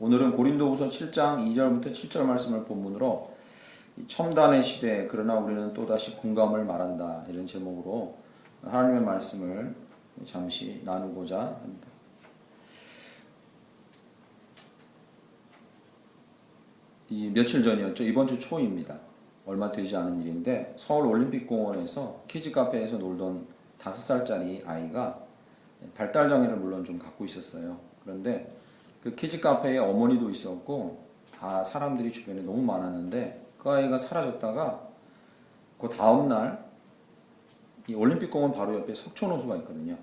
오늘은 고린도후서 7장 2절부터 7절 말씀을 본문으로 첨단의 시대 그러나 우리는 또다시 공감을 말한다 이런 제목으로 하나님의 말씀을 잠시 나누고자 합니다. 이 며칠 전이었죠. 이번 주 초입니다. 얼마 되지 않은 일인데 서울 올림픽공원에서 키즈카페에서 놀던 5살짜리 아이가 발달장애를 물론 좀 갖고 있었어요. 그런데 그 키즈카페에 어머니도 있었고 다 사람들이 주변에 너무 많았는데 그 아이가 사라졌다가 그 다음날 이 올림픽공원 바로 옆에 석촌호수가 있거든요.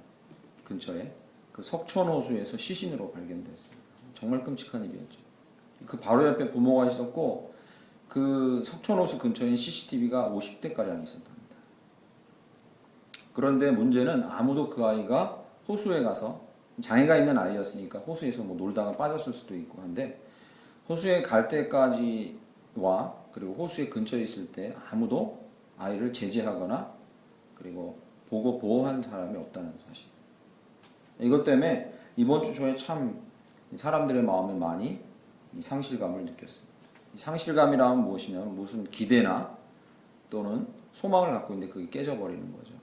근처에 그 석촌호수에서 시신으로 발견됐어요. 정말 끔찍한 일이었죠. 그 바로 옆에 부모가 있었고 그 석촌호수 근처에 CCTV가 50대가량 있었답니다. 그런데 문제는 아무도 그 아이가 호수에 가서 장애가 있는 아이였으니까 호수에서 뭐 놀다가 빠졌을 수도 있고 한데 호수에 갈 때까지와 그리고 호수의 근처에 있을 때 아무도 아이를 제지하거나 그리고 보고 보호한 사람이 없다는 사실. 이것 때문에 이번 주 초에 참 사람들의 마음에 많이 상실감을 느꼈습니다. 이 상실감이라면 무엇이냐면 무슨 기대나 또는 소망을 갖고 있는데 그게 깨져버리는 거죠.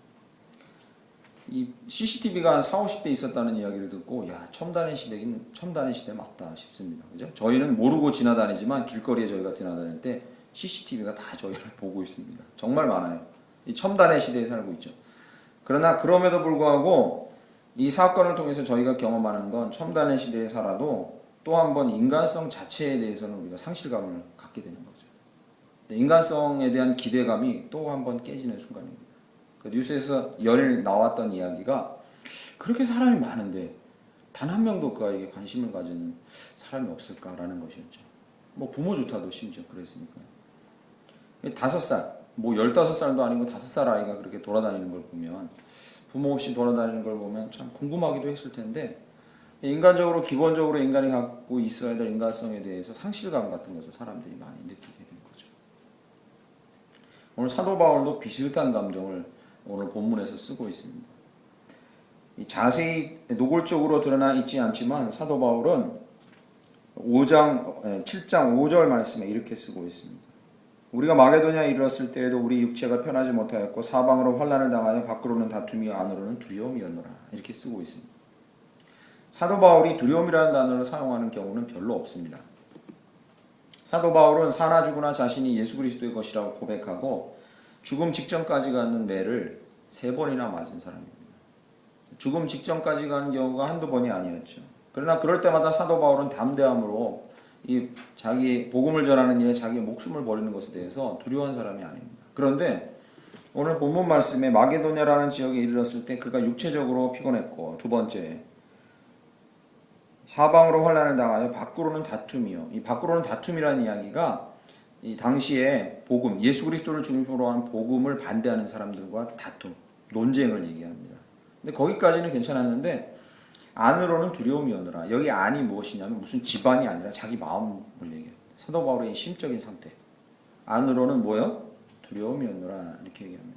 이 CCTV가 한 4, 50대 있었다는 이야기를 듣고 야 첨단의 시대긴 첨단의 시대 맞다 싶습니다. 그죠? 저희는 모르고 지나다니지만 길거리에 저희가 지나다닐 때 CCTV가 다 저희를 보고 있습니다. 정말 많아요. 이 첨단의 시대에 살고 있죠. 그러나 그럼에도 불구하고 이 사건을 통해서 저희가 경험하는 건 첨단의 시대에 살아도 또 한 번 인간성 자체에 대해서는 우리가 상실감을 갖게 되는 거죠. 인간성에 대한 기대감이 또 한 번 깨지는 순간입니다. 그 뉴스에서 열 나왔던 이야기가 그렇게 사람이 많은데 단 한 명도 그 아이에게 관심을 가지는 사람이 없을까라는 것이었죠. 뭐 부모조차도 심지어 그랬으니까요. 5살, 뭐 15살도 아니고 5살 아이가 그렇게 돌아다니는 걸 보면 부모 없이 돌아다니는 걸 보면 참 궁금하기도 했을 텐데 인간적으로 기본적으로 인간이 갖고 있어야 될 인간성에 대해서 상실감 같은 것을 사람들이 많이 느끼게 된 거죠. 오늘 사도 바울도 비슷한 감정을 오늘 본문에서 쓰고 있습니다. 자세히 노골적으로 드러나 있지 않지만 사도 바울은 7장 5절 말씀에 이렇게 쓰고 있습니다. 우리가 마게도냐에 이르렀을 때에도 우리 육체가 편하지 못하였고 사방으로 환난을 당하여 밖으로는 다툼이 안으로는 두려움이었노라 이렇게 쓰고 있습니다. 사도 바울이 두려움이라는 단어를 사용하는 경우는 별로 없습니다. 사도 바울은 사나 죽으나 자신이 예수 그리스도의 것이라고 고백하고 죽음 직전까지 가는 매를 3번이나 맞은 사람입니다. 죽음 직전까지 가는 경우가 한두 번이 아니었죠. 그러나 그럴 때마다 사도 바울은 담대함으로 이 자기 복음을 전하는 일에 자기의 목숨을 버리는 것에 대해서 두려워한 사람이 아닙니다. 그런데 오늘 본문 말씀에 마게도냐라는 지역에 이르렀을 때 그가 육체적으로 피곤했고 두 번째 사방으로 환난을 당하여 밖으로는 다툼이요. 이 밖으로는 다툼이라는 이야기가 이 당시에 복음, 예수 그리스도를 중심으로 한 복음을 반대하는 사람들과 다툼, 논쟁을 얘기합니다. 근데 거기까지는 괜찮았는데 안으로는 두려움이었노라. 여기 안이 무엇이냐면 무슨 집안이 아니라 자기 마음을 얘기해요. 사도 바울의 심적인 상태. 안으로는 뭐요? 두려움이었노라 이렇게 얘기합니다.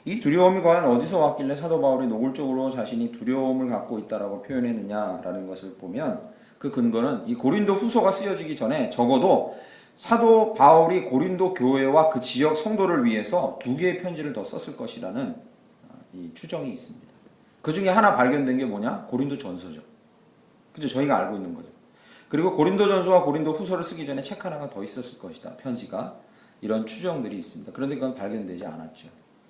이 두려움이 과연 어디서 왔길래 사도 바울이 노골적으로 자신이 두려움을 갖고 있다라고 표현했느냐라는 것을 보면 그 근거는 이 고린도 후서가 쓰여지기 전에 적어도 사도 바울이 고린도 교회와 그 지역 성도를 위해서 2개의 편지를 더 썼을 것이라는 이 추정이 있습니다. 그 중에 하나 발견된 게 뭐냐? 고린도 전서죠. 그죠? 저희가 알고 있는 거죠. 그리고 고린도 전서와 고린도 후서를 쓰기 전에 책 하나가 더 있었을 것이다. 편지가. 이런 추정들이 있습니다. 그런데 그건 발견되지 않았죠.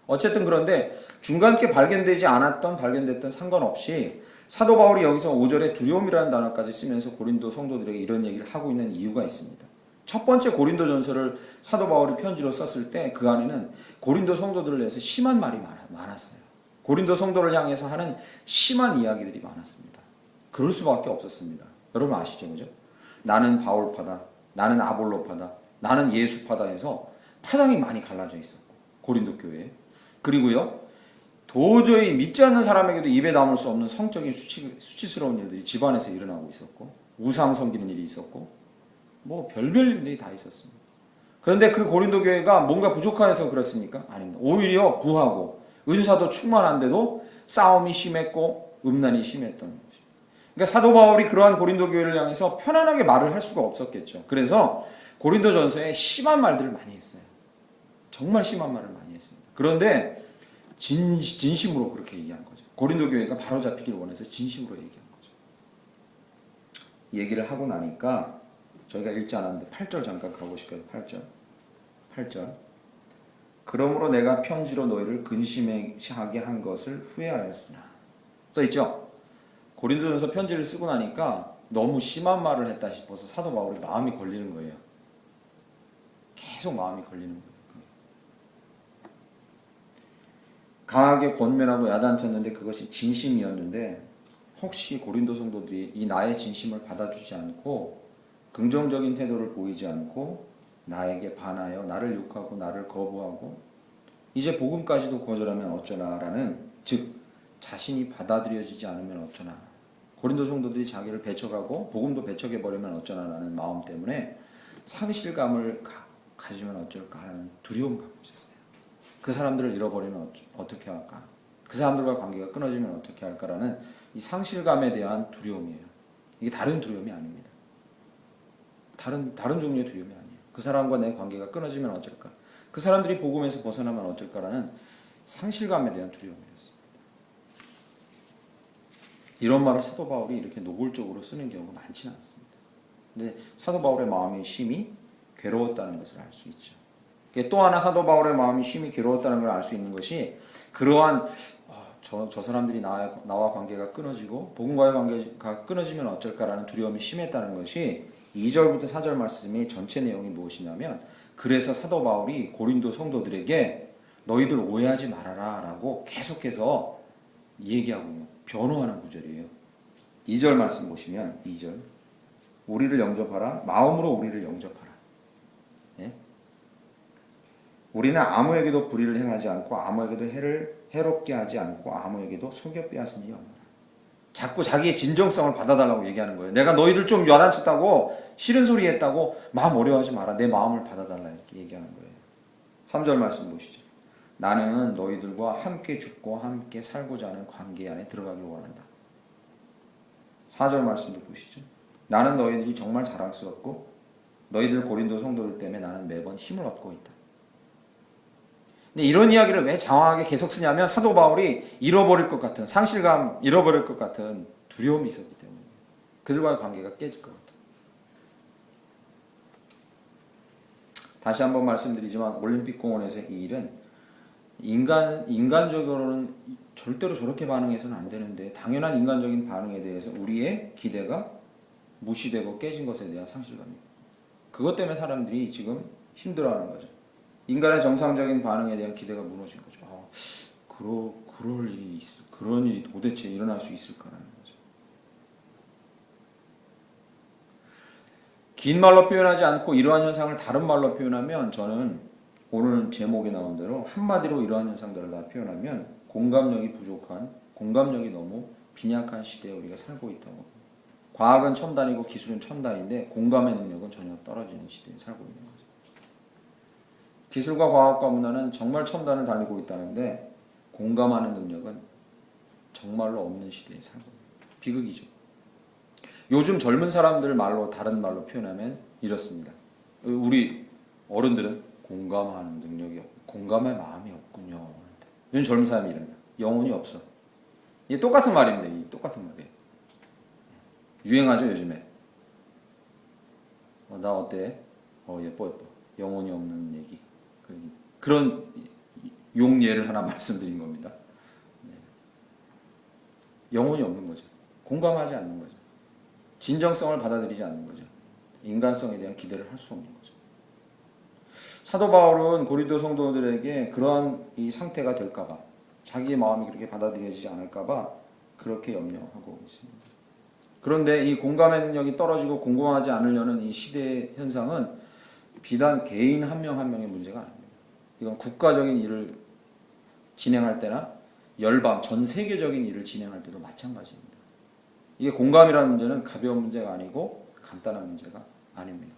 어쨌든 그런데 중간께 발견됐던 상관없이 사도 바울이 여기서 5절에 두려움이라는 단어까지 쓰면서 고린도 성도들에게 이런 얘기를 하고 있는 이유가 있습니다. 첫 번째 고린도 전서를 사도 바울이 편지로 썼을 때 그 안에는 고린도 성도들을 위해서 심한 말이 많았어요. 고린도 성도를 향해서 하는 심한 이야기들이 많았습니다. 그럴 수밖에 없었습니다. 여러분 아시죠? 그죠? 나는 바울파다. 나는 아볼로파다. 나는 예수파다 해서 파당이 많이 갈라져 있었고 고린도 교회에. 그리고요. 도저히 믿지 않는 사람에게도 입에 담을 수 없는 성적인 수치스러운 일들이 집안에서 일어나고 있었고 우상 섬기는 일이 있었고 뭐 별별 일들이 다 있었습니다. 그런데 그 고린도 교회가 뭔가 부족해서 그렇습니까? 아닙니다. 오히려 부하고 은사도 충만한데도 싸움이 심했고 음란이 심했던 것입니다. 그러니까 사도 바울이 그러한 고린도 교회를 향해서 편안하게 말을 할 수가 없었겠죠. 그래서 고린도전서에 심한 말들을 많이 했어요. 정말 심한 말을 많이 했습니다. 그런데 진심으로 그렇게 얘기한 거죠. 고린도 교회가 바로 잡히길 원해서 진심으로 얘기한 거죠. 얘기를 하고 나니까 저희가 읽지 않았는데 8절 잠깐 가보실까요? 8절. 그러므로 내가 편지로 너희를 근심하게 한 것을 후회하였으나. 써있죠? 고린도전서 편지를 쓰고 나니까 너무 심한 말을 했다 싶어서 사도 바울이 마음이 걸리는 거예요. 계속 마음이 걸리는 거예요. 강하게 권면하고 야단쳤는데 그것이 진심이었는데 혹시 고린도 성도들이 이 나의 진심을 받아주지 않고 긍정적인 태도를 보이지 않고 나에게 반하여 나를 욕하고 나를 거부하고 이제 복음까지도 거절하면 어쩌나라는, 즉 자신이 받아들여지지 않으면 어쩌나, 고린도 성도들이 자기를 배척하고 복음도 배척해버리면 어쩌나라는 마음 때문에 상실감을 가지면 어쩔까 하는 두려움을 갖고 있었어요. 그 사람들을 잃어버리면 어떻게 할까? 그 사람들과 관계가 끊어지면 어떻게 할까라는 이 상실감에 대한 두려움이에요. 이게 다른 두려움이 아닙니다. 다른 종류의 두려움이 아니에요. 그 사람과 내 관계가 끊어지면 어쩔까? 그 사람들이 복음에서 벗어나면 어쩔까라는 상실감에 대한 두려움이었어요. 이런 말을 사도 바울이 이렇게 노골적으로 쓰는 경우가 많지는 않습니다. 근데 사도 바울의 마음이 심히 괴로웠다는 것을 알 수 있죠. 또 하나 사도 바울의 마음이 심히 괴로웠다는 걸 알 수 있는 것이 그러한 저 사람들이 나와 관계가 끊어지고 복음과의 관계가 끊어지면 어쩔까라는 두려움이 심했다는 것이 2절부터 4절 말씀이 전체 내용이 무엇이냐면, 그래서 사도 바울이 고린도 성도들에게 너희들 오해하지 말아라 라고 계속해서 얘기하고 변호하는 구절이에요. 2절 말씀 보시면 2절, 우리를 영접하라, 마음으로 우리를 영접하라. 예? 우리는 아무에게도 불의를 행하지 않고 아무에게도 해롭게 하지 않고 아무에게도 속여 빼앗은 일이 없노라. 자꾸 자기의 진정성을 받아달라고 얘기하는 거예요. 내가 너희들 좀 야단쳤다고, 싫은 소리 했다고 마음 어려워하지 마라. 내 마음을 받아달라. 이렇게 얘기하는 거예요. 3절 말씀 보시죠. 나는 너희들과 함께 죽고 함께 살고자 하는 관계 안에 들어가길 원한다. 4절 말씀도 보시죠. 나는 너희들이 정말 자랑스럽고 너희들 고린도 성도들 때문에 나는 매번 힘을 얻고 있다. 근데 이런 이야기를 왜 장황하게 계속 쓰냐면 사도 바울이 잃어버릴 것 같은, 상실감, 잃어버릴 것 같은 두려움이 있었기 때문에, 그들과의 관계가 깨질 것 같은. 다시 한번 말씀드리지만 올림픽 공원에서의 이 일은 인간적으로는 절대로 저렇게 반응해서는 안 되는데 당연한 인간적인 반응에 대해서 우리의 기대가 무시되고 깨진 것에 대한 상실감이에요. 그것 때문에 사람들이 지금 힘들어하는 거죠. 인간의 정상적인 반응에 대한 기대가 무너진 거죠. 그런 일이 도대체 일어날 수 있을까라는 거죠. 긴 말로 표현하지 않고 이러한 현상을 다른 말로 표현하면, 저는 오늘 제목에 나온 대로 한마디로 이러한 현상들을 다 표현하면 공감력이 부족한, 공감력이 너무 빈약한 시대에 우리가 살고 있다고. 과학은 첨단이고 기술은 첨단인데 공감의 능력은 전혀 떨어지는 시대에 살고 있는 거죠. 기술과 과학과 문화는 정말 첨단을 달리고 있다는데 공감하는 능력은 정말로 없는 시대에 살고 있는 거죠. 비극이죠. 요즘 젊은 사람들 말로, 다른 말로 표현하면 이렇습니다. 우리 어른들은 공감하는 능력이 없고 공감의 마음이 없군요. 요즘 젊은 사람이 이런다. 영혼이 없어. 이게 똑같은 말입니다. 이 똑같은 말이에요. 유행하죠 요즘에. 나 어때? 예뻐. 영혼이 없는 얘기. 그런 용예를 하나 말씀드린 겁니다. 영혼이 없는 거죠. 공감하지 않는 거죠. 진정성을 받아들이지 않는 거죠. 인간성에 대한 기대를 할 수 없는 거죠. 사도 바울은 고린도 성도들에게 그러한 이 상태가 될까봐, 자기의 마음이 그렇게 받아들여지지 않을까봐 그렇게 염려하고 있습니다. 그런데 이 공감의 능력이 떨어지고 공감하지 않으려는 이 시대의 현상은 비단 개인 한 명 한 명의 문제가 아닙니다. 이건 국가적인 일을 진행할 때나 열방, 전 세계적인 일을 진행할 때도 마찬가지입니다. 이게 공감이라는 문제는 가벼운 문제가 아니고 간단한 문제가 아닙니다.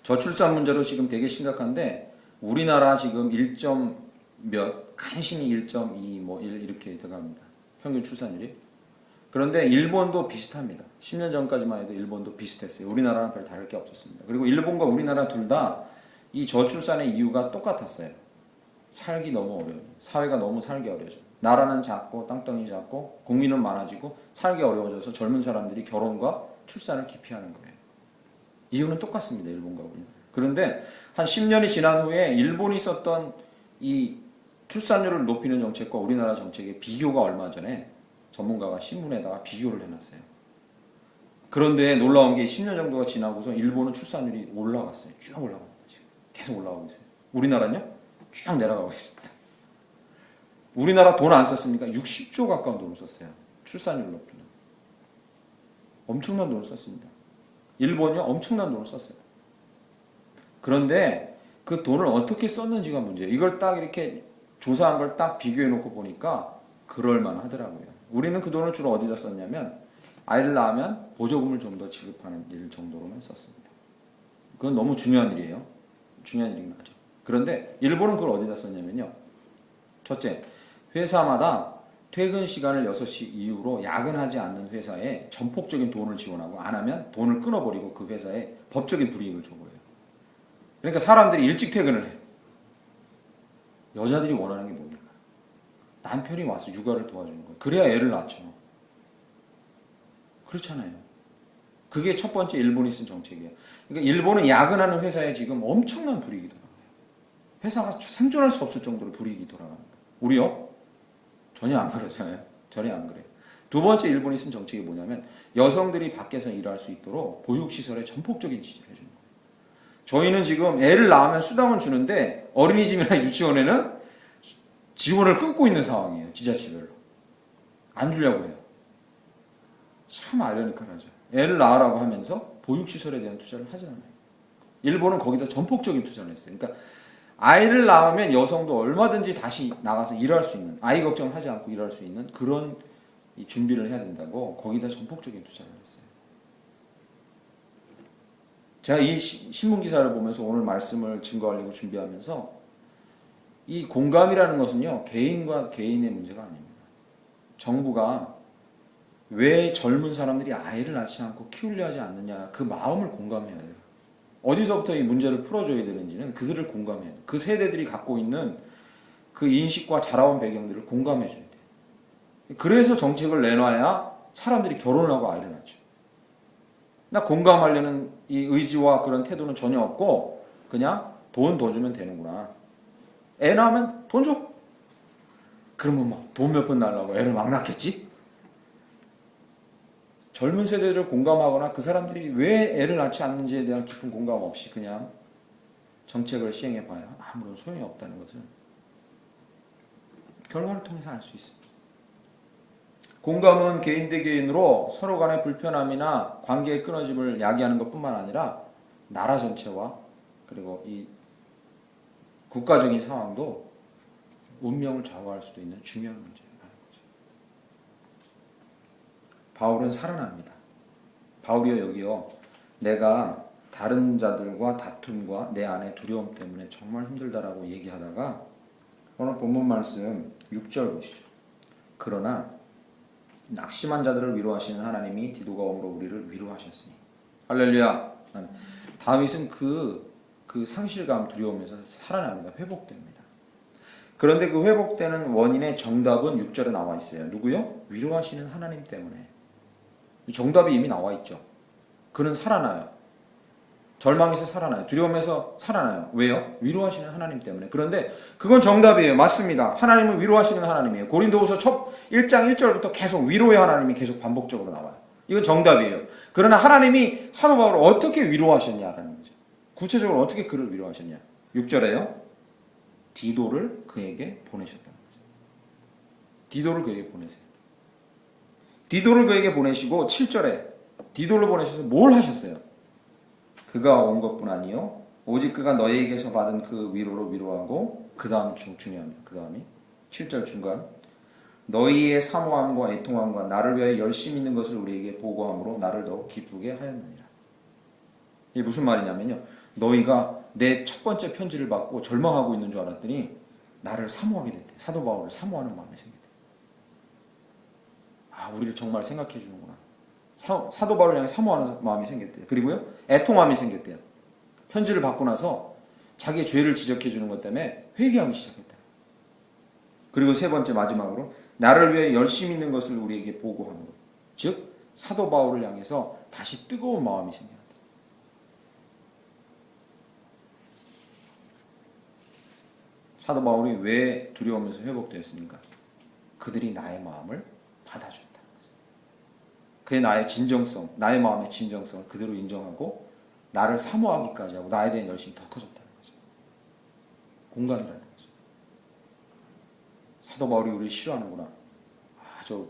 저출산 문제로 지금 되게 심각한데 우리나라 지금 1점 몇, 간신히 1.2, 1 이렇게 들어갑니다. 평균 출산율이. 그런데 일본도 비슷합니다. 10년 전까지만 해도 일본도 비슷했어요. 우리나라랑 별 다를 게 없었습니다. 그리고 일본과 우리나라 둘 다 이 저출산의 이유가 똑같았어요. 살기 너무 어려워요. 사회가 너무 살기 어려워져. 나라는 작고 땅덩이 작고 국민은 많아지고 살기 어려워져서 젊은 사람들이 결혼과 출산을 기피하는 거예요. 이유는 똑같습니다. 일본과 우리는. 그런데 한 10년이 지난 후에 일본이 썼던 이 출산율을 높이는 정책과 우리나라 정책의 비교가 얼마 전에 전문가가 신문에다가 비교를 해놨어요. 그런데 놀라운 게 10년 정도가 지나고서 일본은 출산율이 올라갔어요. 쭉 올라갑니다. 지금 계속 올라가고 있어요. 우리나라는요? 쭉 내려가고 있습니다. 우리나라 돈 안 썼습니까? 60조 가까운 돈을 썼어요. 출산율 높이는. 엄청난 돈을 썼습니다. 일본이요? 엄청난 돈을 썼어요. 그런데 그 돈을 어떻게 썼는지가 문제예요. 이걸 딱 이렇게 조사한 걸 딱 비교해 놓고 보니까 그럴만 하더라고요. 우리는 그 돈을 주로 어디다 썼냐면 아이를 낳으면 보조금을 좀 더 지급하는 일 정도로만 썼습니다. 그건 너무 중요한 일이에요. 중요한 일이긴 하죠. 그런데 일본은 그걸 어디다 썼냐면요. 첫째, 회사마다 퇴근 시간을 6시 이후로 야근하지 않는 회사에 전폭적인 돈을 지원하고 안 하면 돈을 끊어버리고 그 회사에 법적인 불이익을 줘버려요. 그러니까 사람들이 일찍 퇴근을 해요. 여자들이 원하는 게 뭡니까? 남편이 와서 육아를 도와주는 거예요. 그래야 애를 낳죠. 그렇잖아요. 그게 첫 번째 일본이 쓴 정책이에요. 그러니까 일본은 야근하는 회사에 지금 엄청난 불이익이 돌아가요. 회사가 생존할 수 없을 정도로 불이익이 돌아갑니다. 우리요? 전혀 안 그러잖아요. 전혀 안 그래요. 두 번째 일본이 쓴 정책이 뭐냐면 여성들이 밖에서 일할 수 있도록 보육시설에 전폭적인 지지를 해주는 거예요. 저희는 지금 애를 낳으면 수당을 주는데 어린이집이나 유치원에는 지원을 끊고 있는 상황이에요. 지자체별로. 안 주려고 해요. 참 아이러니컬하죠. 애를 낳으라고 하면서 보육시설에 대한 투자를 하지 않아요. 일본은 거기다 전폭적인 투자를 했어요. 그러니까 아이를 낳으면 여성도 얼마든지 다시 나가서 일할 수 있는, 아이 걱정하지 않고 일할 수 있는 그런 준비를 해야 된다고 거기다 전폭적인 투자를 했어요. 제가 이 신문 기사를 보면서 오늘 말씀을 증거하려고 준비하면서 이 공감이라는 것은요, 개인과 개인의 문제가 아닙니다. 정부가 왜 젊은 사람들이 아이를 낳지 않고 키우려 하지 않느냐, 그 마음을 공감해야 돼요. 어디서부터 이 문제를 풀어줘야 되는지는 그들을 공감해야 돼요. 그 세대들이 갖고 있는 그 인식과 자라온 배경들을 공감해줘야 돼요. 그래서 정책을 내놔야 사람들이 결혼을 하고 아이를 낳죠. 나 공감하려는 이 의지와 그런 태도는 전혀 없고 그냥 돈 더 주면 되는구나. 애 낳으면 돈 줘. 그러면 막 돈 몇 번 날라고 애를 막 낳겠지? 젊은 세대를 공감하거나 그 사람들이 왜 애를 낳지 않는지에 대한 깊은 공감 없이 그냥 정책을 시행해 봐야 아무런 소용이 없다는 것을 결과를 통해서 알 수 있습니다. 공감은 개인 대 개인으로 서로 간의 불편함이나 관계의 끊어짐을 야기하는 것뿐만 아니라 나라 전체와 그리고 이 국가적인 상황도 운명을 좌우할 수도 있는 중요한 문제라는 거죠. 바울은 살아납니다. 바울이요 여기요 내가 다른 자들과 다툼과 내 안의 두려움 때문에 정말 힘들다라고 얘기하다가 오늘 본문 말씀 6절 보시죠. 그러나 낙심한 자들을 위로하시는 하나님이 디도가 오므로 우리를 위로하셨으니 할렐루야. 다윗은 그 상실감 두려움에서 살아납니다. 회복됩니다. 그런데 그 회복되는 원인의 정답은 6절에 나와 있어요. 누구요? 위로하시는 하나님 때문에. 정답이 이미 나와 있죠. 그는 살아나요. 절망에서 살아나요. 두려움에서 살아나요. 왜요? 위로하시는 하나님 때문에. 그런데 그건 정답이에요. 맞습니다. 하나님은 위로하시는 하나님이에요. 고린도후서 1장 1절부터 계속 위로의 하나님이 계속 반복적으로 나와요. 이건 정답이에요. 그러나 하나님이 사도 바울을 어떻게 위로하셨냐라는 거죠. 구체적으로 어떻게 그를 위로하셨냐. 6절에요. 디도를 그에게 보내셨다는 거죠. 디도를 그에게 보내세요. 디도를 그에게 보내시고 7절에 디도를 보내셔서 뭘 하셨어요? 그가 온 것뿐 아니요 오직 그가 너희에게서 받은 그 위로로 위로하고 그 다음 중요합니다. 그 다음이 7절 중간 너희의 사모함과 애통함과 나를 위하여 열심히 있는 것을 우리에게 보고함으로 나를 더욱 기쁘게 하였느니라. 이게 무슨 말이냐면요. 너희가 내 첫 번째 편지를 받고 절망하고 있는 줄 알았더니 나를 사모하게 됐대. 사도 바울을 사모하는 마음이 생겼대. 우리를 정말 생각해 주는구나. 사도 바울을 향해 사모하는 마음이 생겼대요. 그리고요, 애통함이 생겼대요. 편지를 받고 나서 자기의 죄를 지적해 주는 것 때문에 회개하기 시작했다. 그리고 세 번째 마지막으로 나를 위해 열심히 있는 것을 우리에게 보고하는 것. 즉 사도 바울을 향해서 다시 뜨거운 마음이 생겼다. 사도 바울이 왜 두려우면서 회복되었습니까? 그들이 나의 마음을 받아줬다는 거죠. 그의 나의 진정성, 나의 마음의 진정성을 그대로 인정하고 나를 사모하기까지 하고 나에 대한 열심이 더 커졌다는 거죠. 공감이라는 거죠. 사도 바울이 우리를 싫어하는구나. 저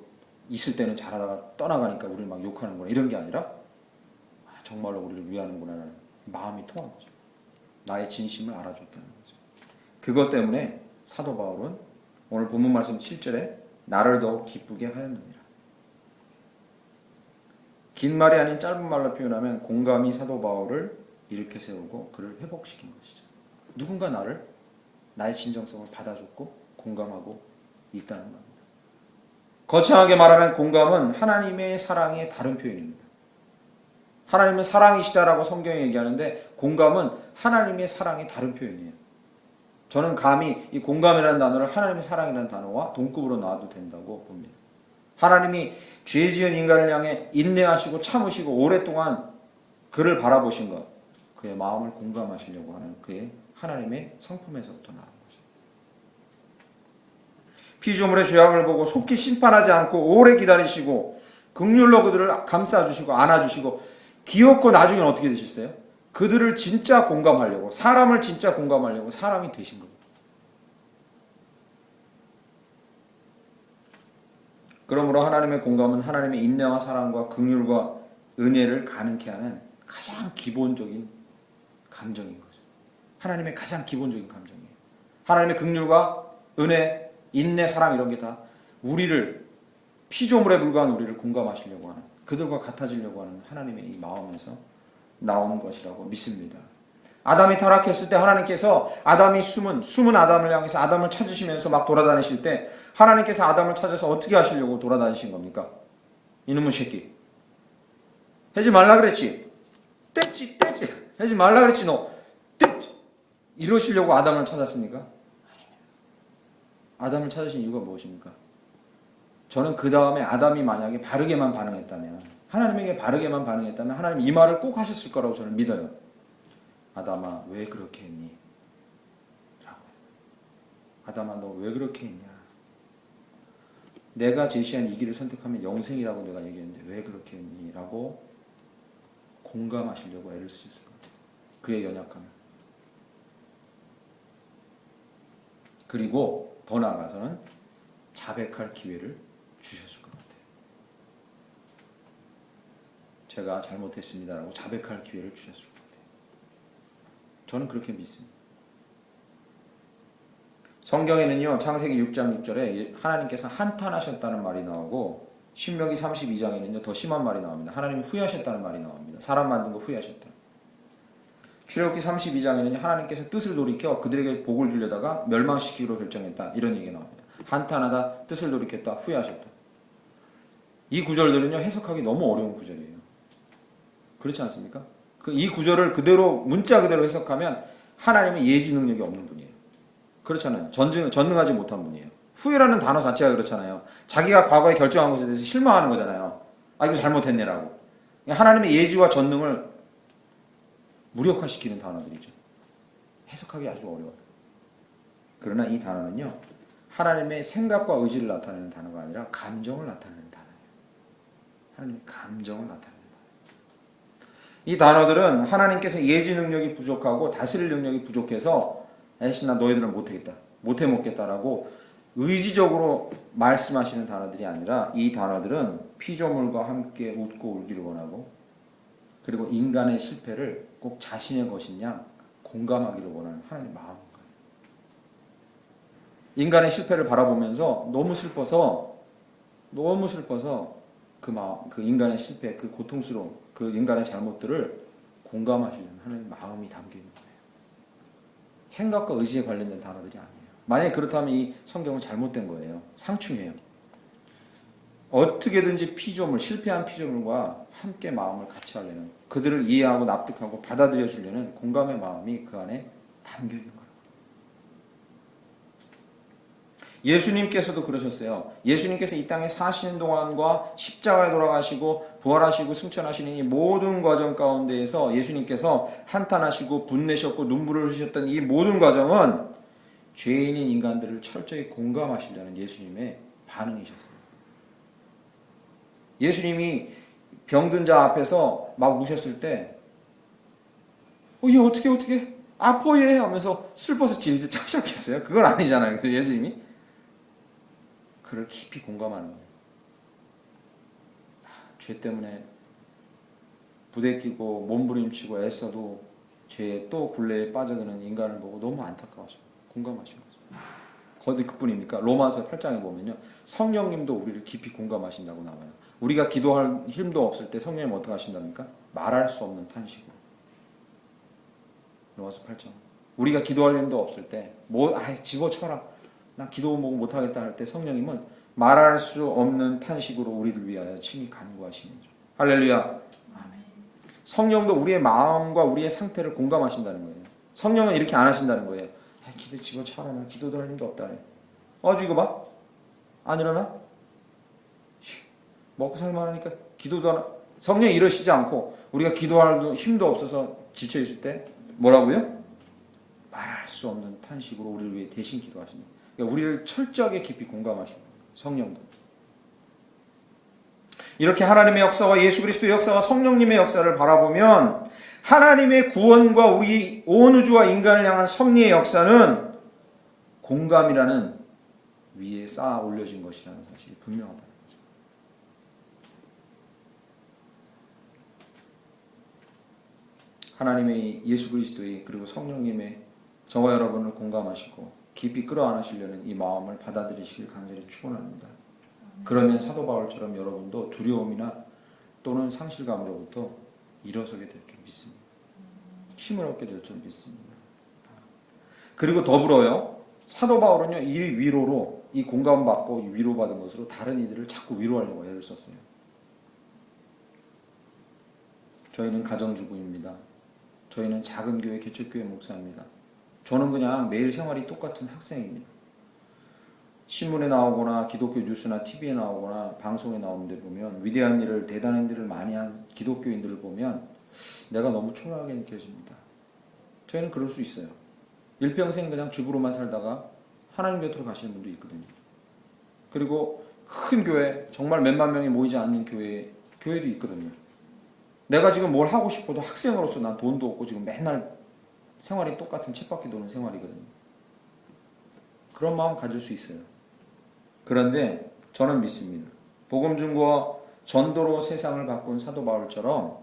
있을 때는 잘하다가 떠나가니까 우리를 막 욕하는구나. 이런 게 아니라 정말로 우리를 위하는구나 라는 마음이 통한 거죠. 나의 진심을 알아줬다는 거죠. 그것 때문에 사도 바울은 오늘 본문 말씀 7절에 나를 더욱 기쁘게 하였느니라. 긴 말이 아닌 짧은 말로 표현하면 공감이 사도 바울을 일으켜 세우고 그를 회복시킨 것이죠. 누군가 나의 진정성을 받아줬고 공감하고 있다는 겁니다. 거창하게 말하면 공감은 하나님의 사랑의 다른 표현입니다. 하나님은 사랑이시다라고 성경이 얘기하는데 공감은 하나님의 사랑의 다른 표현이에요. 저는 감히 이 공감이라는 단어를 하나님의 사랑이라는 단어와 동급으로 놔도 된다고 봅니다. 하나님이 죄 지은 인간을 향해 인내하시고 참으시고 오랫동안 그를 바라보신 것, 그의 마음을 공감하시려고 하는 그의 하나님의 성품에서부터 나온 거죠. 피조물의 죄악을 보고 속히 심판하지 않고 오래 기다리시고 긍휼로 그들을 감싸주시고 안아주시고 기어코 나중에 어떻게 되셨어요? 그들을 진짜 공감하려고, 사람을 진짜 공감하려고 사람이 되신 겁니다. 그러므로 하나님의 공감은 하나님의 인내와 사랑과 긍휼과 은혜를 가능케 하는 가장 기본적인 감정인 거죠. 하나님의 가장 기본적인 감정이에요. 하나님의 긍휼과 은혜, 인내, 사랑 이런 게 다 우리를, 피조물에 불과한 우리를 공감하시려고 하는, 그들과 같아지려고 하는 하나님의 이 마음에서 나온 것이라고 믿습니다. 아담이 타락했을 때 하나님께서 아담이 숨은 아담을 향해서 아담을 찾으시면서 막 돌아다니실 때 하나님께서 아담을 찾아서 어떻게 하시려고 돌아다니신 겁니까? 이놈의 새끼, 하지 말라 그랬지. 떼지 하지 말라 그랬지. 너 떼지. 이러시려고 아담을 찾았습니까? 아담을 찾으신 이유가 무엇입니까? 저는 그 다음에 아담이 만약에 바르게만 반응했다면, 하나님에게 바르게만 반응했다면 하나님 이 말을 꼭 하셨을 거라고 저는 믿어요. 아담아 왜 그렇게 했니? 라고. 아담아 너 왜 그렇게 했냐? 내가 제시한 이 길을 선택하면 영생이라고 내가 얘기했는데 왜 그렇게 했니? 라고 공감하시려고 애를 쓰셨을 것 같아요. 그의 연약함을. 그리고 더 나아가서는 자백할 기회를 주셨을 것 같아요. 제가 잘못했습니다라고 자백할 기회를 주셨을 것 같아요. 저는 그렇게 믿습니다. 성경에는요, 창세기 6장 6절에 하나님께서 한탄하셨다는 말이 나오고, 신명기 32장에는요 더 심한 말이 나옵니다. 하나님이 후회하셨다는 말이 나옵니다. 사람 만든 거 후회하셨다. 출애굽기 32장에는 하나님께서 뜻을 돌이켜 그들에게 복을 주려다가 멸망시키기로 결정했다. 이런 얘기가 나옵니다. 한탄하다, 뜻을 돌이켰다, 후회하셨다. 이 구절들은요 해석하기 너무 어려운 구절이에요. 그렇지 않습니까? 이 구절을 그대로 문자 그대로 해석하면 하나님의 예지 능력이 없는 분이에요. 그렇잖아요. 전능하지 못한 분이에요. 후회라는 단어 자체가 그렇잖아요. 자기가 과거에 결정한 것에 대해서 실망하는 거잖아요. 이거 잘못했네라고. 하나님의 예지와 전능을 무력화시키는 단어들이죠. 해석하기 아주 어려워요. 그러나 이 단어는요, 하나님의 생각과 의지를 나타내는 단어가 아니라 감정을 나타내는 단어예요. 하나님의 감정을 나타내는 단어예요. 이 단어들은 하나님께서 예지 능력이 부족하고 다스릴 능력이 부족해서 에이씨 나 너희들은 못하겠다, 못해 먹겠다라고 의지적으로 말씀하시는 단어들이 아니라, 이 단어들은 피조물과 함께 웃고 울기를 원하고, 그리고 인간의 실패를 꼭 자신의 것인 양 공감하기를 원하는 하나님의 마음인 거예요. 인간의 실패를 바라보면서 너무 슬퍼서 그 인간의 실패, 그 고통스러운 그 인간의 잘못들을 공감하시는 하나님의 마음이 담겨 있는 거예요. 생각과 의지에 관련된 단어들이 아니에요. 만약에 그렇다면 이 성경은 잘못된 거예요. 상충해요. 어떻게든지 피조물, 실패한 피조물과 함께 마음을 같이 하려는, 그들을 이해하고 납득하고 받아들여 주려는 공감의 마음이 그 안에 담겨 있는 거예요. 예수님께서도 그러셨어요. 예수님께서 이 땅에 사시는 동안과 십자가에 돌아가시고 부활하시고 승천하시는 이 모든 과정 가운데에서 예수님께서 한탄하시고 분내셨고 눈물을 흘리셨던 이 모든 과정은 죄인인 인간들을 철저히 공감하시려는 예수님의 반응이셨어요. 예수님이 병든 자 앞에서 막 우셨을 때 얘 어떻게 아파 얘 하면서 슬퍼서 질질 짝 시작했어요. 그건 아니잖아요. 그래서 예수님이 그를 깊이 공감하는 거예요. 죄 때문에 부대끼고 몸부림치고 애써도 죄에 또 굴레에 빠져드는 인간을 보고 너무 안타까워서 공감하신 거죠. 거기 그뿐입니까? 로마서 8장에 보면요, 성령님도 우리를 깊이 공감하신다고 나와요. 우리가 기도할 힘도 없을 때 성령님 어떻게 하신답니까? 말할 수 없는 탄식으로. 로마서 8장. 우리가 기도할 힘도 없을 때 집어쳐라, 나 기도 못하겠다 할 때 성령님은 말할 수 없는 탄식으로 우리를 위하여 친히 간구하시는 거죠. 할렐루야. 아멘. 성령도 우리의 마음과 우리의 상태를 공감하신다는 거예요. 성령은 이렇게 안 하신다는 거예요. 기도 집어쳐라, 나 기도도 할 힘도 없다. 이거 봐, 안 일어나? 먹고 살만하니까 기도도 하나. 성령이 이러시지 않고 우리가 기도할 힘도 없어서 지쳐있을 때 뭐라고요? 말할 수 없는 탄식으로 우리를 위해 대신 기도하신다. 그러니까 우리를 철저하게 깊이 공감하시는 거예요. 성령도. 이렇게 하나님의 역사와 예수 그리스도의 역사와 성령님의 역사를 바라보면 하나님의 구원과 우리 온 우주와 인간을 향한 섭리의 역사는 공감이라는 위에 쌓아 올려진 것이라는 사실이 분명하다. 하나님의 예수 그리스도의 그리고 성령님의 저와 여러분을 공감하시고 깊이 끌어안으시려는 이 마음을 받아들이시길 간절히 축원합니다. 그러면 사도 바울처럼 여러분도 두려움이나 또는 상실감으로부터 일어서게 될 줄 믿습니다. 힘을 얻게 될 줄 믿습니다. 그리고 더불어요, 사도 바울은요, 이 위로로, 이 공감받고 위로받은 것으로 다른 이들을 자꾸 위로하려고 애를 썼어요. 저희는 가정주부입니다. 저희는 작은 교회 개척교회 목사입니다. 저는 그냥 매일 생활이 똑같은 학생입니다. 신문에 나오거나 기독교 뉴스나 TV에 나오거나 방송에 나오는 데 보면 위대한 일을, 대단한 일을 많이 한 기독교인들을 보면 내가 너무 초라하게 느껴집니다. 저희는 그럴 수 있어요. 일평생 그냥 주부로만 살다가 하나님 곁으로 가시는 분도 있거든요. 그리고 큰 교회, 정말 몇만 명이 모이지 않는 교회도 있거든요. 내가 지금 뭘 하고 싶어도 학생으로서 난 돈도 없고 지금 맨날 생활이 똑같은 쳇바퀴 도는 생활이거든요. 그런 마음 가질 수 있어요. 그런데 저는 믿습니다. 복음 증거와 전도로 세상을 바꾼 사도 바울처럼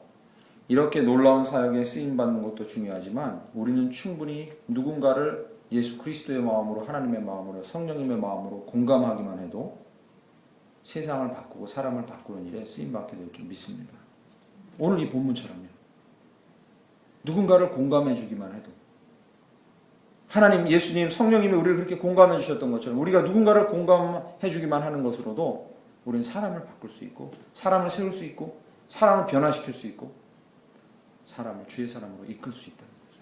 이렇게 놀라운 사역에 쓰임받는 것도 중요하지만 우리는 충분히 누군가를 예수 그리스도의 마음으로, 하나님의 마음으로, 성령님의 마음으로 공감하기만 해도 세상을 바꾸고 사람을 바꾸는 일에 쓰임받게 될 줄 믿습니다. 오늘 이 본문처럼요. 누군가를 공감해 주기만 해도, 하나님, 예수님, 성령님이 우리를 그렇게 공감해 주셨던 것처럼 우리가 누군가를 공감해 주기만 하는 것으로도 우리는 사람을 바꿀 수 있고, 사람을 세울 수 있고, 사람을 변화시킬 수 있고, 사람을 주의 사람으로 이끌 수 있다는 거죠.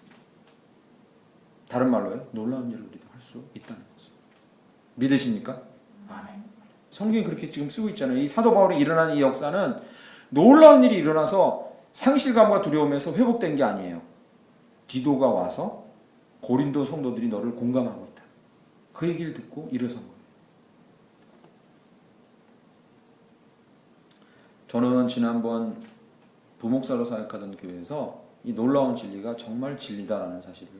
다른 말로요, 놀라운 일을 우리도 할 수 있다는 거죠. 믿으십니까? 아멘. 성경이 그렇게 지금 쓰고 있잖아요. 이 사도 바울이 일어난 이 역사는 놀라운 일이 일어나서 상실감과 두려움에서 회복된 게 아니에요. 디도가 와서 고린도 성도들이 너를 공감하고 있다, 그 얘기를 듣고 일어선 거예요. 저는 지난번 부목사로 사역하던 교회에서 이 놀라운 진리가 정말 진리다라는 사실을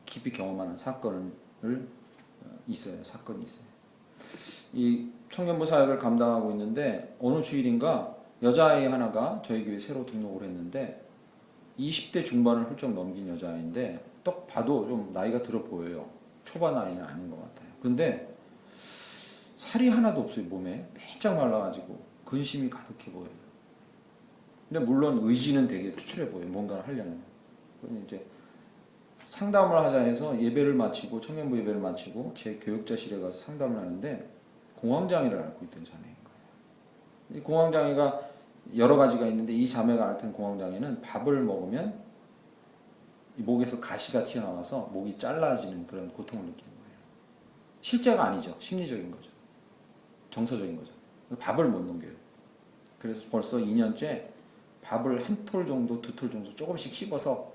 깊이 경험하는 사건이 있어요. 이 청년부 사역을 감당하고 있는데 어느 주일인가 여자아이 하나가 저희 교회에 새로 등록을 했는데 20대 중반을 훌쩍 넘긴 여자아이인데 딱 봐도 좀 나이가 들어 보여요. 초반 나이는 아닌 것 같아요. 근데 살이 하나도 없어요. 몸에 빼짝 말라가지고 근심이 가득해 보여요. 근데 물론 의지는 되게 투철해 보여요. 뭔가를 하려는. 그런데 이제 상담을 하자 해서 예배를 마치고, 청년부 예배를 마치고 제 교육자실에 가서 상담을 하는데 공황장애를 앓고 있던 자매인 거예요. 이 공황장애가 여러 가지가 있는데 이 자매가 앓던 공황장애는 밥을 먹으면 이 목에서 가시가 튀어나와서 목이 잘라지는 그런 고통을 느끼는 거예요. 실제가 아니죠. 심리적인 거죠. 정서적인 거죠. 밥을 못 넘겨요. 그래서 벌써 2년째 밥을 한 톨 정도, 두 톨 정도 조금씩 씹어서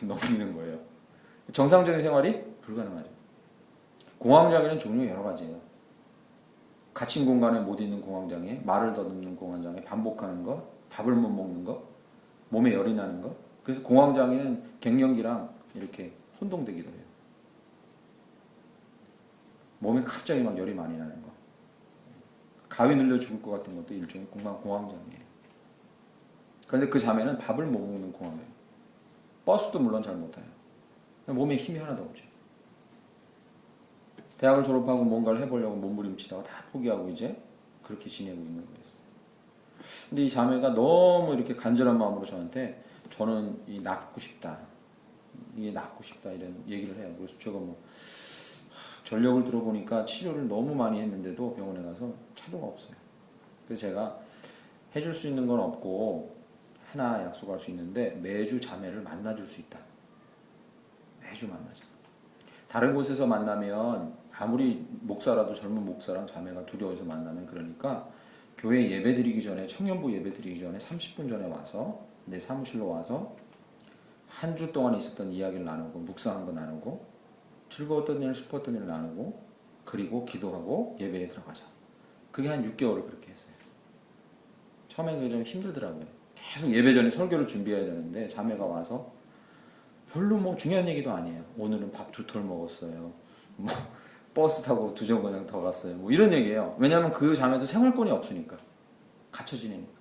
넘기는 거예요. 정상적인 생활이 불가능하죠. 공황장애는 종류가 여러 가지예요. 갇힌 공간에 못 있는 공황장애, 말을 더듬는 공황장애, 반복하는 것, 밥을 못 먹는 것, 몸에 열이 나는 것. 그래서 공황장애는 갱년기랑 이렇게 혼동되기도 해요. 몸에 갑자기 막 열이 많이 나는 거. 가위 늘려 죽을 것 같은 것도 일종의 공황장애예요. 그런데 그 자매는 밥을 못 먹는 공황장애. 버스도 물론 잘 못 타요. 몸에 힘이 하나도 없죠. 대학을 졸업하고 뭔가를 해보려고 몸부림치다가 다 포기하고 이제 그렇게 지내고 있는 거였어요. 근데 이 자매가 너무 이렇게 간절한 마음으로 저한테 저는 이 낫고 싶다. 이게 낫고 싶다 이런 얘기를 해요. 그래서 제가 뭐 전력을 들어보니까 치료를 너무 많이 했는데도 병원에 가서 차도가 없어요. 그래서 제가 해줄 수 있는 건 없고 하나 약속할 수 있는데 매주 자매를 만나줄 수 있다. 매주 만나자. 다른 곳에서 만나면 아무리 목사라도 젊은 목사랑 자매가 두려워서 만나면 그러니까 교회 예배 드리기 전에 청년부 예배 드리기 전에 30분 전에 와서 내 사무실로 와서 한 주 동안 있었던 이야기를 나누고 묵상한 거 나누고 즐거웠던 일 슬펐던 일 나누고 그리고 기도하고 예배에 들어가자. 그게 한 6개월을 그렇게 했어요. 처음엔 그게 좀 힘들더라고요. 계속 예배 전에 설교를 준비해야 되는데 자매가 와서 별로 뭐 중요한 얘기도 아니에요. 오늘은 밥 2톨 먹었어요. 뭐 버스 타고 2정거장 더 갔어요. 뭐 이런 얘기예요. 왜냐하면 그 자매도 생활권이 없으니까. 갇혀 지내니까.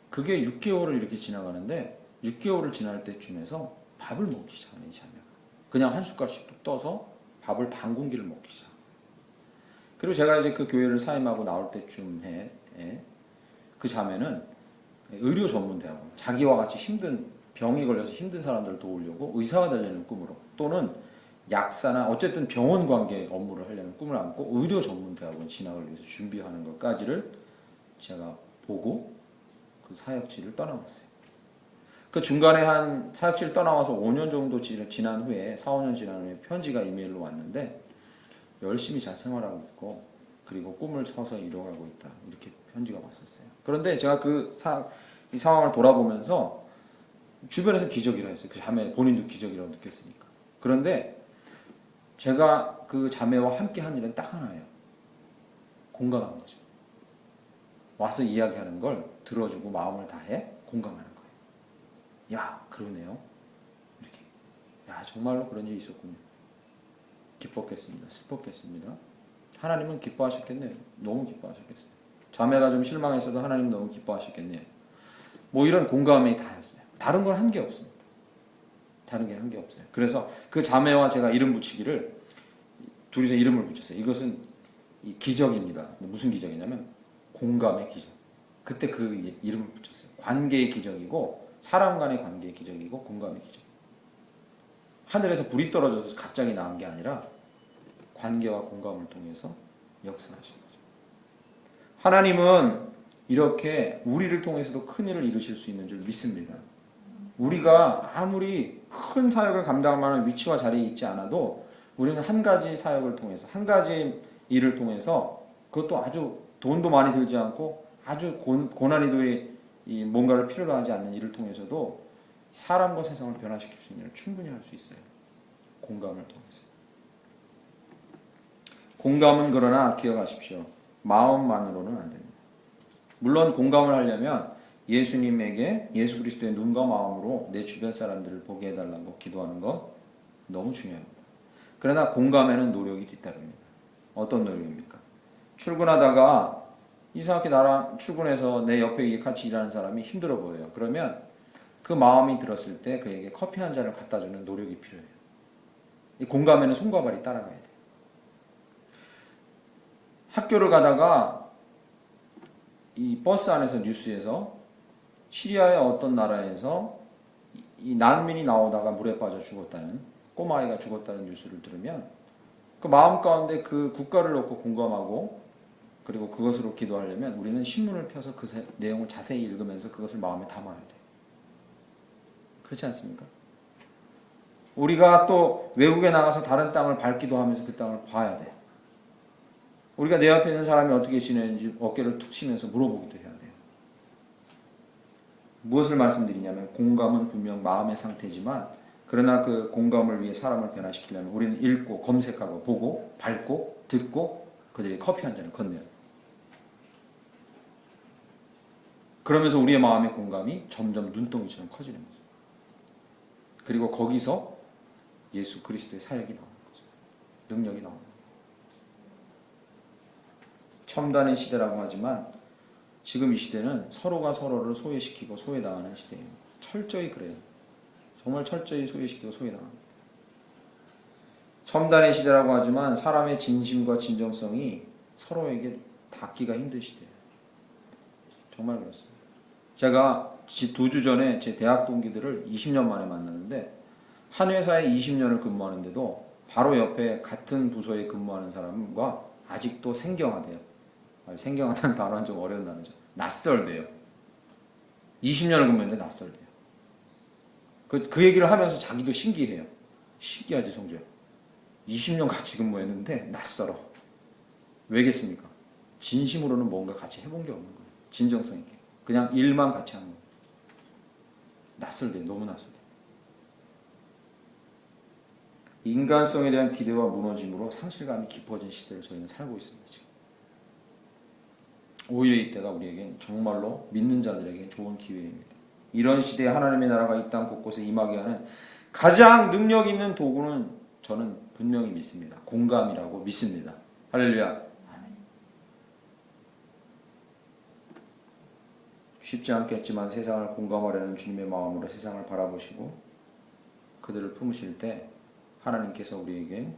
그게 6개월을 이렇게 지나가는데 6개월을 지날 때쯤에서 밥을 먹기 시작하네, 이 자매가. 그냥 한 숟갈씩 뚝 떠서 밥을 반 공기를 먹기 시작. 그리고 제가 이제 그 교회를 사임하고 나올 때쯤에 그 자매는 의료 전문 대학원, 자기와 같이 힘든 병이 걸려서 힘든 사람들을 도우려고 의사가 되려는 꿈으로 또는 약사나 어쨌든 병원 관계 업무를 하려는 꿈을 안고 의료 전문 대학원 진학을 위해서 준비하는 것까지를 제가 보고 그 사역지를 떠나왔어요. 그 중간에 한 사역지를 떠나와서 5년 정도 지난 후에 4, 5년 지난 후에 편지가 이메일로 왔는데 열심히 잘 생활하고 있고 그리고 꿈을 쳐서 이뤄가고 있다. 이렇게 편지가 왔었어요. 그런데 제가 이 상황을 돌아보면서 주변에서 기적이라 했어요. 그 자매 본인도 기적이라고 느꼈으니까. 그런데 제가 그 자매와 함께 한 일은 딱 하나예요. 공감하는 거죠. 와서 이야기하는 걸 들어주고 마음을 다해 공감하는 거예요. 야, 그러네요. 이렇게. 야, 정말로 그런 일이 있었군요. 기뻤겠습니다. 슬펐겠습니다. 하나님은 기뻐하셨겠네요. 너무 기뻐하셨겠어요. 자매가 좀 실망했어도 하나님 너무 기뻐하셨겠네요. 뭐 이런 공감이 다였어요. 다른 걸 한 게 없습니다. 다른 게 한 게 없어요. 그래서 그 자매와 제가 이름 붙이기를 둘이서 이름을 붙였어요. 이것은 이 기적입니다. 무슨 기적이냐면 공감의 기적. 그때 그 이름을 붙였어요. 관계의 기적이고 사람 간의 관계의 기적이고 공감의 기적. 하늘에서 불이 떨어져서 갑자기 나온 게 아니라 관계와 공감을 통해서 역사하신 거죠. 하나님은 이렇게 우리를 통해서도 큰 일을 이루실 수 있는 줄 믿습니다. 우리가 아무리 큰 사역을 감당할 만한 위치와 자리에 있지 않아도 우리는 한 가지 사역을 통해서 한 가지 일을 통해서 그것도 아주 돈도 많이 들지 않고 아주 고난이도의 이 뭔가를 필요로 하지 않는 일을 통해서도 사람과 세상을 변화시킬 수 있는 일을 충분히 할 수 있어요. 공감을 통해서. 공감은 그러나 기억하십시오. 마음만으로는 안 됩니다. 물론 공감을 하려면 예수님에게 예수 그리스도의 눈과 마음으로 내 주변 사람들을 보게 해달라고 기도하는 것 너무 중요합니다. 그러나 공감에는 노력이 뒤따릅니다. 어떤 노력입니까? 출근하다가 이상하게 나랑 출근해서 내 옆에 같이 일하는 사람이 힘들어 보여요. 그러면 그 마음이 들었을 때 그에게 커피 한 잔을 갖다 주는 노력이 필요해요. 이 공감에는 손과 발이 따라가야 돼요. 학교를 가다가 이 버스 안에서 뉴스에서 시리아의 어떤 나라에서 이 난민이 나오다가 물에 빠져 죽었다는 꼬마아이가 죽었다는 뉴스를 들으면 그 마음 가운데 그 국가를 놓고 공감하고 그리고 그것으로 기도하려면 우리는 신문을 펴서 그 내용을 자세히 읽으면서 그것을 마음에 담아야 돼. 그렇지 않습니까? 우리가 또 외국에 나가서 다른 땅을 밟기도 하면서 그 땅을 봐야 돼. 우리가 내 앞에 있는 사람이 어떻게 지내는지 어깨를 툭 치면서 물어보기도 해야 돼요. 무엇을 말씀드리냐면 공감은 분명 마음의 상태지만 그러나 그 공감을 위해 사람을 변화시키려면 우리는 읽고 검색하고 보고 밟고 듣고 그들이 커피 한 잔을 건네요. 그러면서 우리의 마음의 공감이 점점 눈덩이처럼 커지는 거죠. 그리고 거기서 예수 그리스도의 사역이 나오는 거죠. 능력이 나오는 거죠. 첨단의 시대라고 하지만 지금 이 시대는 서로가 서로를 소외시키고 소외당하는 시대예요. 철저히 그래요. 정말 철저히 소외시키고 소외당합니다. 첨단의 시대라고 하지만 사람의 진심과 진정성이 서로에게 닿기가 힘든 시대예요. 정말 그렇습니다. 제가 2주 전에 제 대학 동기들을 20년 만에 만났는데 한 회사에 20년을 근무하는데도 바로 옆에 같은 부서에 근무하는 사람과 아직도 생경하대요. 생경하다는 단어는 좀 어려운 단어죠. 낯설대요. 20년을 근무했는데 낯설대요. 그 얘기를 하면서 자기도 신기해요. 신기하지 성주야. 20년 같이 근무했는데 낯설어. 왜겠습니까? 진심으로는 뭔가 같이 해본 게 없는 거예요. 진정성 있게. 그냥 일만 같이 하는 거예요. 낯설대요. 너무 낯설대요. 인간성에 대한 기대와 무너짐으로 상실감이 깊어진 시대를 저희는 살고 있습니다. 지금. 오히려 이때가 우리에겐 정말로 믿는 자들에게 좋은 기회입니다. 이런 시대에 하나님의 나라가 이 땅 곳곳에 임하게 하는 가장 능력 있는 도구는 저는 분명히 믿습니다. 공감이라고 믿습니다. 할렐루야. 아멘. 쉽지 않겠지만 세상을 공감하려는 주님의 마음으로 세상을 바라보시고 그들을 품으실 때 하나님께서 우리에게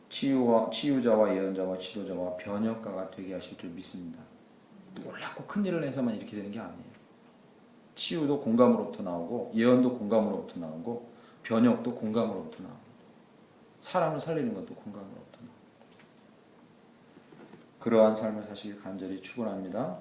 치유자와 예언자와 지도자와 변혁가가 되게 하실 줄 믿습니다. 놀랍고 큰 일을 해서만 이렇게 되는 게 아니에요. 치유도 공감으로부터 나오고 예언도 공감으로부터 나오고 변혁도 공감으로부터 나옵니다. 사람을 살리는 것도 공감으로부터 나옵니다. 그러한 삶을 사시길 간절히 축원합니다.